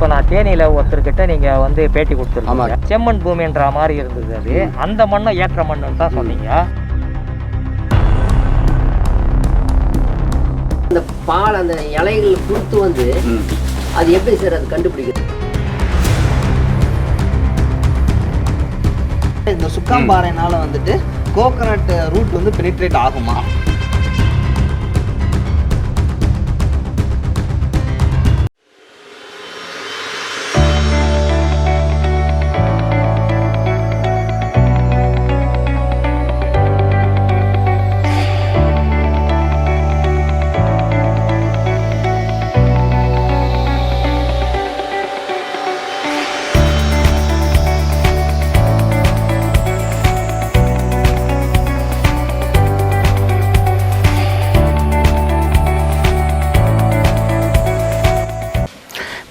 இப்போ நான் தேனியில் ஒருத்தர்கிட்ட நீங்கள் வந்து பேட்டி கொடுத்துருக்கீங்க, செம்மண் பூமின்ற மாதிரி இருந்தது. அது அந்த மண்ணை ஏற்ற மண்ணுன்னு தான் சொன்னீங்க. அந்த பால் அந்த இலைகள் கொடுத்து வந்து அது எப்படி சார் அது கண்டுபிடிக்கிறது? இந்த சுக்காம்பாறைனால வந்துட்டு கோகனட் ரூட் வந்து பெனிட்ரேட் ஆகுமா?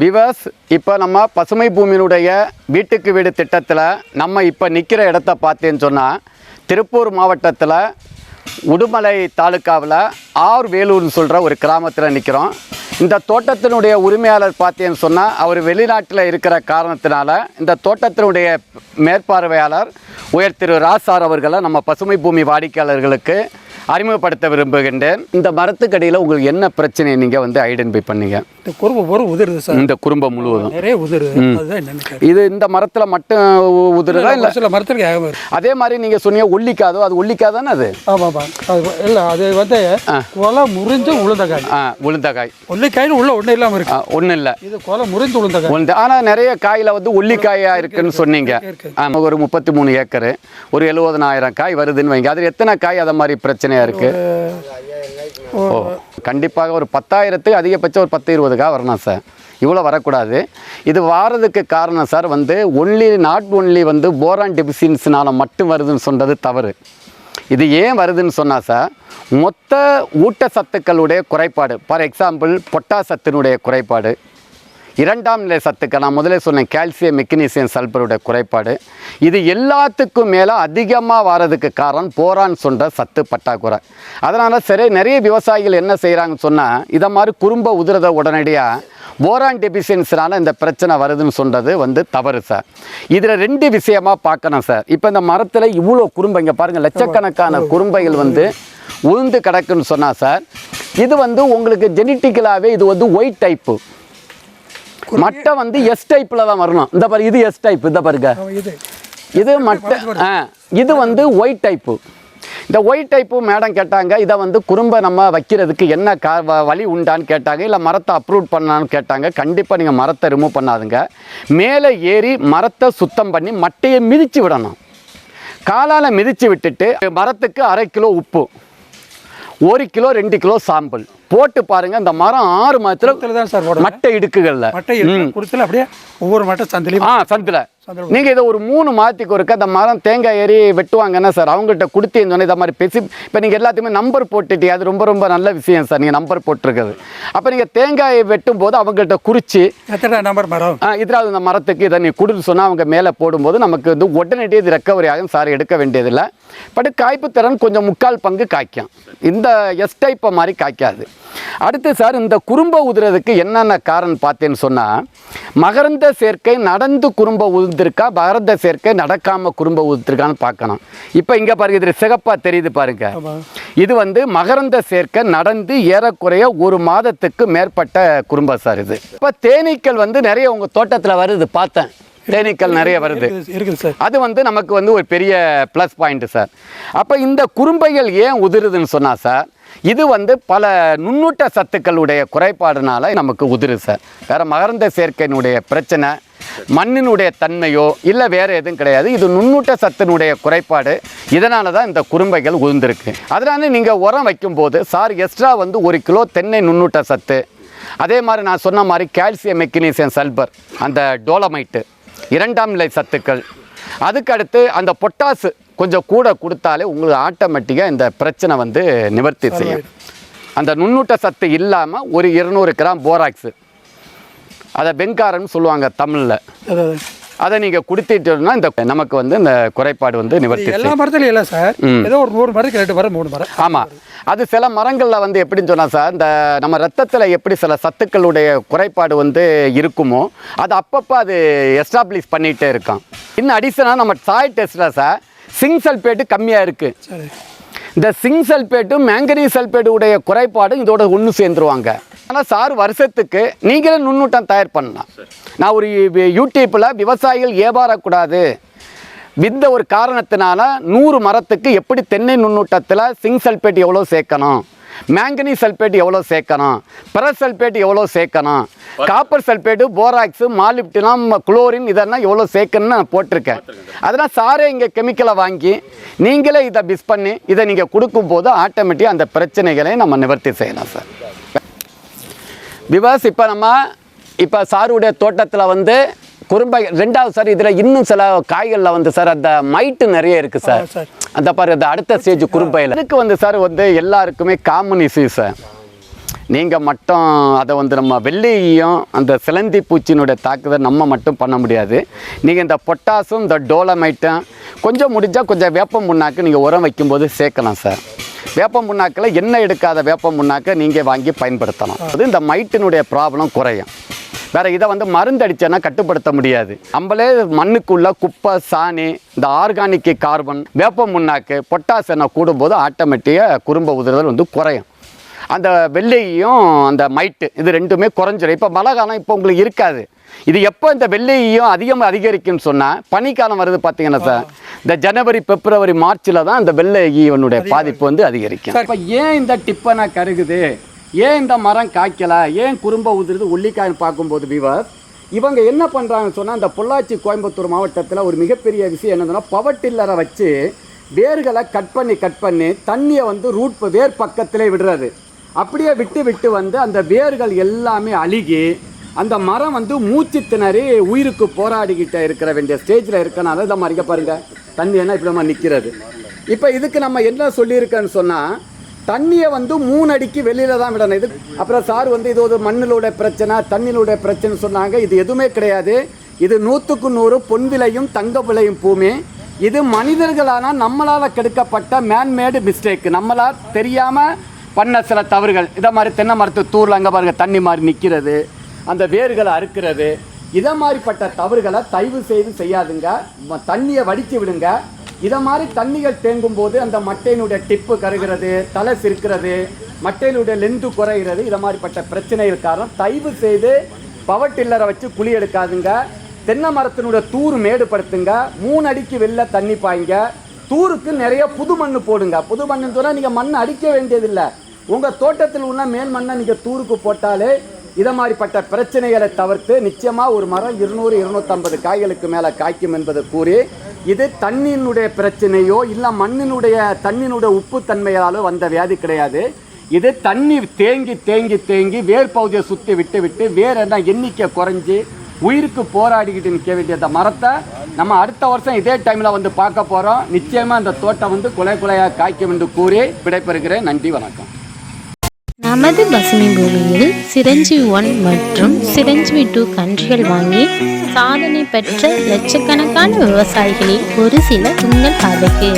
விவர்ஸ், இப்போ நம்ம பசுமை பூமியினுடைய வீட்டுக்கு வீடு திட்டத்தில் நம்ம இப்போ நிற்கிற இடத்த பார்த்தேன்னு சொன்னால் திருப்பூர் மாவட்டத்தில் உடுமலை தாலுக்காவில் வேலூர்னு சொல்கிற ஒரு கிராமத்தில் நிற்கிறோம். இந்த தோட்டத்தினுடைய உரிமையாளர் பார்த்தேன்னு சொன்னால் அவர் வெளிநாட்டில் இருக்கிற காரணத்தினால இந்த தோட்டத்தினுடைய மேற்பார்வையாளர் உயர் திரு ராசார் அவர்களை நம்ம பசுமை பூமி வாடிக்கையாளர்களுக்கு அறிமுகப்படுத்த விரும்புகின்றேன். இந்த மரத்துக்கடியில் உங்களுக்கு என்ன பிரச்சனையை நீங்கள் வந்து ஐடென்டிஃபை பண்ணீங்க? இந்த குறும்பு உதிருது சார். இந்த குறும்பை முழுவதும் நிறைய உதிருது. அதுதான் என்னன்னு இது இந்த மரத்தில் மட்டும் உதிருதா இல்லை சில மரத்துக்கு? அதே மாதிரி நீங்கள் சொன்னீங்க ஒல்லிக்காதோ, அது ஒல்லிக்காதானே? அது ஆமாப்பா, இல்லை அது வந்து கொலை முறிஞ்சு உளுந்தக்காய். உளுந்தக்காய் ஒல்லிக்காய்னு உள்ள ஒன்றும் இல்லாமல் இருக்கு. ஒன்றும் இல்லை, இது கொலை முறிஞ்சு உளுந்தக்காய். ஆனால் நிறைய காயில் வந்து ஒல்லிக்காயாக இருக்குன்னு சொன்னீங்க. ஒரு 33 ஏக்கரு, ஒரு 70,000 காய் வருதுன்னு வைங்க. அதில் எத்தனை காய் அதை மாதிரி பிரச்சனையாக இருக்கு? கண்டிப்பாக ஒரு 10,000க்கு அதிகபட்சம் ஒரு 10-20 காய் வரணும் சார். இவ்வளோ வரக்கூடாது. இது வாரதுக்கு காரணம் சார் வந்து நாட் ஒன்லி வந்து போரான் டெபிசியன்சினால மட்டும் வருதுன்னு சொன்னது தவறு. இது ஏன் வருதுன்னு சொன்னால் சார், மொத்த ஊட்டச்சத்துக்களுடைய குறைபாடு, ஃபார் எக்ஸாம்பிள் பொட்டாசத்தினுடைய குறைபாடு, இரண்டாம் நிலை சத்துக்கள் நான் முதலே சொன்னேன் கால்சியம், மெக்னீசியம், சல்பருடைய குறைபாடு, இது எல்லாத்துக்கும் மேலே அதிகமாக வரதுக்கு காரணம் போரான் சொல்கிற சத்து பற்றாக்குறை. அதனால் சரி நிறைய விவசாயிகள் என்ன செய்கிறாங்கன்னு சொன்னால் இதை மாதிரி குறும்ப உதிரத உடனடியாக போரான் டெபிசியன்சினால இந்த பிரச்சனை வருதுன்னு சொல்கிறது வந்து தவறு சார். இதில் 2 விஷயமாக பார்க்கணும் சார். இப்போ இந்த மரத்தில் இவ்வளோ குறும்பை, இங்கே பாருங்கள், லட்சக்கணக்கான குறும்பைகள் வந்து உளுந்து கிடக்குன்னு சொன்னால் சார், இது வந்து உங்களுக்கு ஜெனட்டிக்கலாகவே இது வந்து ஒயிட் டைப்பு. மட்டை வந்து எஸ் டைப்பில் தான் வரணும். இந்த பாரு, இது எஸ் டைப். இந்த பாருங்க, இது மட்டை. இது வந்து ஒயிட் டைப்பு. இந்த ஒயிட் டைப்பு மேடம் கேட்டாங்க, இதை வந்து குறும்பை நம்ம வைக்கிறதுக்கு என்ன வழி உண்டான்னு கேட்டாங்க. இல்லை மரத்தை அப்ரூவ் பண்ணான்னு கேட்டாங்க. கண்டிப்பாக நீங்கள் மரத்தை ரிமூவ் பண்ணாதுங்க. மேலே ஏறி மரத்தை சுத்தம் பண்ணி மட்டையை மிதித்து விடணும். காலால் மிதித்து விட்டுட்டு மரத்துக்கு 1/2 கிலோ உப்பு, 1 கிலோ 2 கிலோ சாம்பல் போட்டு பாருங்க. இந்த மரம் 6 மாதத்துல தான் சார் மட்டை இடுக்குகள்ல அப்படியே ஒவ்வொரு மட்டை சந்திலையும் சந்தில நீங்கள் இதை ஒரு 3 மாதத்துக்கு ஒருக்க அந்த மரம் தேங்காய் ஏறி வெட்டுவாங்கன்னா சார், அவங்கள்ட்ட கொடுத்தீங்கன்னு இதை மாதிரி பேசி இப்போ நீங்கள் எல்லாத்தையுமே நம்பர் போட்டுட்டீங்க. அது ரொம்ப ரொம்ப நல்ல விஷயம் சார், நீங்கள் நம்பர் போட்டிருக்குது. அப்போ நீங்கள் தேங்காயை வெட்டும் போது அவங்கள்ட்ட குறித்து எத்தனை நம்பர் மரம் இதாவது இந்த மரத்துக்கு இதை நீ கொடுத்து சொன்னால் அவங்க மேலே போடும்போது நமக்கு வந்து உடனடியே இது ரெக்கவரி ஆகும் சார், எடுக்க வேண்டியதில்லை. பட் காய்ப்பு திறன் கொஞ்சம் 3/4 பங்கு காய்க்கும். இந்த எஸ் டைப்பை மாதிரி காய்க்காது. அடுத்து சார், இந்த குறும்பை உதிரதுக்கு என்னென்ன காரணம் பார்த்தேன்னு சொன்னால், மகரந்த சேர்க்கை நடந்து குறும்பை உதிர்ந்திருக்கா, மகரந்த சேர்க்கை நடக்காமல் குறும்பை உதிர்த்திருக்கான்னு பார்க்கணும். இப்போ இங்கே பாருங்க, இது சிகப்பாக தெரியுது பாருங்க. இது வந்து மகரந்த சேர்க்கை நடந்து ஏறக்குறைய 1 மாதத்துக்கு மேற்பட்ட குறும்பை சார். இது இப்போ தேனீக்கள் வந்து நிறைய உங்கள் தோட்டத்தில் வருது, பார்த்தேன். தேனீக்கள் நிறைய வருது. அது வந்து நமக்கு வந்து ஒரு பெரிய ப்ளஸ் பாயிண்ட் சார். அப்போ இந்த குறும்பைகள் ஏன் உதிருதுன்னு சொன்னால் சார், இது வந்து பல நுண்ணூட்ட சத்துக்களுடைய குறைபாடுனால நமக்கு உதிருது சார். வேறு மகரந்த சேர்க்கையினுடைய பிரச்சனை, மண்ணினுடைய தன்மையோ இல்லை வேறு எதுவும் கிடையாது. இது நுண்ணூட்ட சத்தினுடைய குறைபாடு. இதனால தான் இந்த குறும்பைகள் உதிர்ந்திருக்கு. அதனால நீங்கள் உரம் வைக்கும்போது சார் எக்ஸ்ட்ரா வந்து 1 கிலோ தென்னை நுண்ணூட்ட சத்து, அதே மாதிரி நான் சொன்ன மாதிரி கால்சியம், மெக்னீசியம், சல்பர், அந்த டோலமைட்டு, இரண்டாம் நிலை சத்துக்கள், அதுக்கடுத்து அந்த பொட்டாசு கொஞ்சம் கூட கொடுத்தாலே உங்களுக்கு ஆட்டோமேட்டிக்காக இந்த பிரச்சனை வந்து நிவர்த்தி செய்யும். அந்த நுண்ணூட்ட சத்து இல்லாமல் ஒரு 200 கிராம் போராக்ஸு, அதை வெங்காரம்னு சொல்லுவாங்க தமிழில், அதை நீங்கள் கொடுத்துட்டோம்னா இந்த நமக்கு வந்து இந்த குறைபாடு வந்து நிவர்த்தி எல்லா மரத்துலையும் இல்லை சார், ஏதோ ஒரு 100 மரத்துக்கு 2 மரம் 3 மரம். ஆமாம், அது சில மரங்களில் வந்து எப்படின்னு சொன்னால் சார், இந்த நம்ம ரத்தத்தில் எப்படி சில சத்துக்களுடைய குறைபாடு வந்து இருக்குமோ அது அப்பப்போ அது எஸ்டாப்ளிஷ் பண்ணிகிட்டே இருக்கான். இன்னும் அடிஷனாக நம்ம சாய் டெஸ்ட்டில் சார் சிங்க் சல்பேட்டு கம்மியாக இருக்குது. இந்த சிங்க் சல்பேட்டும் மேங்கனீஸ் சல்பேட்டு உடைய குறைபாடும் இதோட ஒன்று சேர்ந்துருவாங்க. ஆனால் சார் வருஷத்துக்கு நீங்களே நுண்ணூட்டம் தயார் பண்ணலாம். நான் ஒரு யூடியூப்பில் விவசாயிகள் ஏமாறக்கூடாது இந்த ஒரு காரணத்தினால 100 மரத்துக்கு எப்படி தென்னை நுண்ணூட்டத்தில் சிங்க் சல்பேட் எவ்வளோ சேர்க்கணும், மேங்கனீஸ் சல்பேட் எவ்வளோ சேர்க்கணும், பெரஸ் சல்பேட் எவ்வளோ சேர்க்கணும், copper sulphate, borax, molybdenum, chlorine இதெல்லாம் எவ்வளோ சேர்க்கணும்னு நான் போட்டிருக்கேன். அதெல்லாம் சாரே இங்கே கெமிக்கலை வாங்கி நீங்களே இதை மிஸ் பண்ணி இதை நீங்கள் கொடுக்கும்போது ஆட்டோமேட்டிக்காக அந்த பிரச்சனைகளை நம்ம நிவர்த்தி செய்யலாம் சார். பிகாஸ் இப்போ சாருடைய தோட்டத்தில் வந்து குறும்பை 2வது சார், இதில் இன்னும் சில காய்களில் வந்து சார் அந்த மைட்டு நிறைய இருக்குது சார். அந்த பாரு அந்த அடுத்த ஸ்டேஜ் குறும்பையில் இதுக்கு வந்து சார் வந்து எல்லாருக்குமே காமன் இஷ்யூ சார். நீங்கள் மட்டும் அதை வந்து நம்ம வெள்ளையும் அந்த சிலந்தி பூச்சியினுடைய தாக்குதல் நம்ம மட்டும் பண்ண முடியாது. நீங்கள் இந்த பொட்டாசும் இந்த டோலமைட்டும் கொஞ்சம் முடிஞ்சால் கொஞ்சம் வேப்பம் புண்ணாக்கு நீங்கள் உரம் வைக்கும்போது சேர்க்கலாம் சார். வேப்பம் புண்ணாக்கில் எண்ணெய் எடுக்காத வேப்பம் புண்ணாக்கை நீங்கள் வாங்கி பயன்படுத்தலாம். அது இந்த மைட்டினுடைய ப்ராப்ளம் குறையும். வேறு இதை வந்து மருந்து அடித்தேன்னா கட்டுப்படுத்த முடியாது. நம்மளே மண்ணுக்குள்ள குப்பை, சாணி, இந்த ஆர்கானிக் கார்பன், வேப்பம் புண்ணாக்கு, பொட்டாஸ் எண்ணெய் கூடும்போது ஆட்டோமேட்டிக்காக குறும்பை உதிர்தல் வந்து குறையும். அந்த வெள்ளையும் அந்த மைட்டு இது 2மே குறைஞ்சிடும். இப்போ மழை காலம் இப்போ உங்களுக்கு இருக்காது. இது எப்போ இந்த வெள்ளையும் அதிகரிக்கும்னு சொன்னால் பனிக்காலம் வருது பார்த்தீங்கன்னா சார், இந்த ஜனவரி, பிப்ரவரி, மார்ச்சில் தான் இந்த வெள்ளை ஈவனுடைய பாதிப்பு வந்து அதிகரிக்கும். இப்போ ஏன் இந்த டிப்பனை கருகுது, ஏன் இந்த மரம் காய்க்கலை, ஏன் குறும்பை உதிருது உள்ளிக்காய்னு பார்க்கும்போது விவர் இவங்க என்ன பண்ணுறாங்கன்னு சொன்னால், இந்த பொள்ளாச்சி கோயம்புத்தூர் மாவட்டத்தில் ஒரு மிகப்பெரிய விஷயம் என்னதுன்னா, பவர் டில்லரை வச்சு வேர்களை கட் பண்ணி தண்ணியை வந்து வேர் பக்கத்திலே விடுறது. அப்படியே விட்டு வந்து அந்த வேர்கள் எல்லாமே அழுகி அந்த மரம் வந்து மூச்சு திணறி உயிருக்கு போராடிக்கிட்ட இருக்கிற வேண்டிய ஸ்டேஜில் இருக்கனால இதை மாதிரி பாருங்கள் தண்ணி என்ன இப்படி நம்ம நிற்கிறது. இப்போ இதுக்கு நம்ம என்ன சொல்லியிருக்கேன்னு சொன்னால், தண்ணியை வந்து 3 அடிக்கு வெளியில் தான் விடணும். இது அப்புறம் சார் வந்து இது ஒரு மண்ணிலோட பிரச்சனை, தண்ணியிலுடைய பிரச்சனை சொன்னாங்க. இது எதுவுமே கிடையாது. இது 100க்கு 100 பொன் விளையும் தங்க விளையும் பூமி. இது மனிதர்களான நம்மளால் கெடுக்கப்பட்ட மேன்மேடு மிஸ்டேக், நம்மளால் தெரியாமல் பண்ண சில தவறுகள். இதை மாதிரி தென்னை மரத்து தூரில் அங்கே பாருங்கள் தண்ணி மாதிரி நிற்கிறது, அந்த வேர்களை அறுக்கிறது, இதை மாதிரிப்பட்ட தவறுகளை தயவு செய்து செய்யாதுங்க. தண்ணியை வடித்து விடுங்க. இதை மாதிரி தண்ணிகள் தேங்கும் போது அந்த மட்டையினுடைய டிப்பு கருகிறது, தலை சிரிக்கிறது, மட்டையினுடைய லென்த்து குறைகிறது. இதை மாதிரிப்பட்ட பிரச்சனைகள் காரணம் தயவு செய்து பவர் டில்லரை வச்சு குழி எடுக்காதுங்க. தென்னை மரத்தினுடைய தூர் மேடுபடுத்துங்க. 3 அடிக்கு வெளில தண்ணி பாய்ங்க. தூருக்கு நிறைய புது மண் போடுங்க. புது மண்ணுன்னு சொன்னால் நீங்கள் மண் அடிக்க வேண்டியதில்லை. உங்கள் தோட்டத்தில் உள்ள மேல் மண்ணை நீங்கள் தூருக்கு போட்டாலே இதை மாதிரிப்பட்ட பிரச்சனைகளை தவிர்த்து நிச்சயமாக ஒரு மரம் 200-250 காய்களுக்கு மேலே காய்க்கும் என்பதை கூறி, இது தண்ணியினுடைய பிரச்சனையோ இல்லை தண்ணியினுடைய உப்பு தன்மையாலோ வந்த வியாதி கிடையாது. இது தண்ணி தேங்கி வேர் பகுதியை சுற்றி விட்டு வேர் என்ன எண்ணிக்கை குறைஞ்சி உயிருக்கு போராடிக்கிட்டு நிற்க வேண்டிய அந்த மரத்தை நம்ம அடுத்த வருஷம் இதே டைமில் வந்து பார்க்க போகிறோம். நிச்சயமாக அந்த தோட்டம் வந்து குலையாக காய்க்கும் என்று கூறி விடைபெறுகிறேன். நன்றி, வணக்கம். நமது பசுமை பூமியில் சிரஞ்சீவி 1 மற்றும் சிரஞ்சீவி 2 கன்றுகள் வாங்கி சாதனை பெற்ற லட்சக்கணக்கான விவசாயிகளில் ஒரு சிலர் உங்கள் பாதைக்கு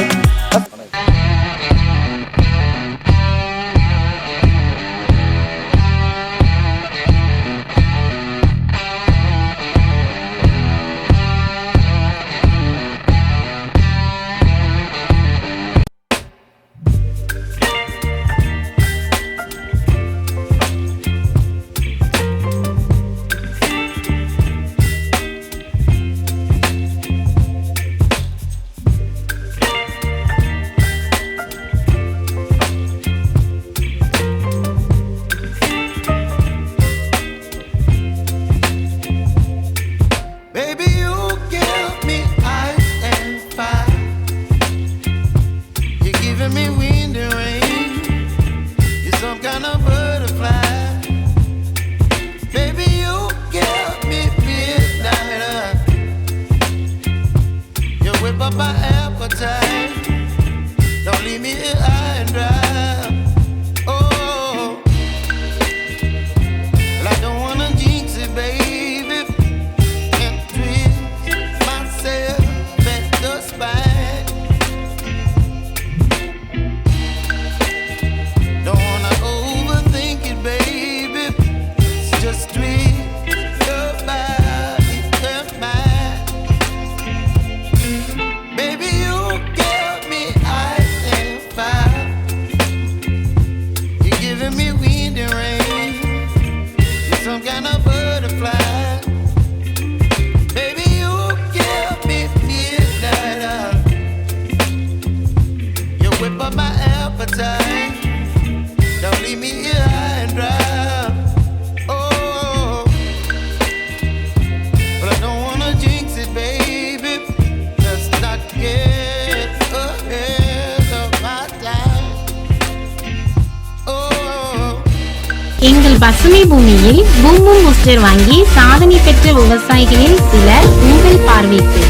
பசுமை பூமியில் பூம் பூம் பூஸ்டர் வாங்கி சாதனை பெற்ற விவசாயிகளில் சிலர் உங்கள் பார்வைக்கு.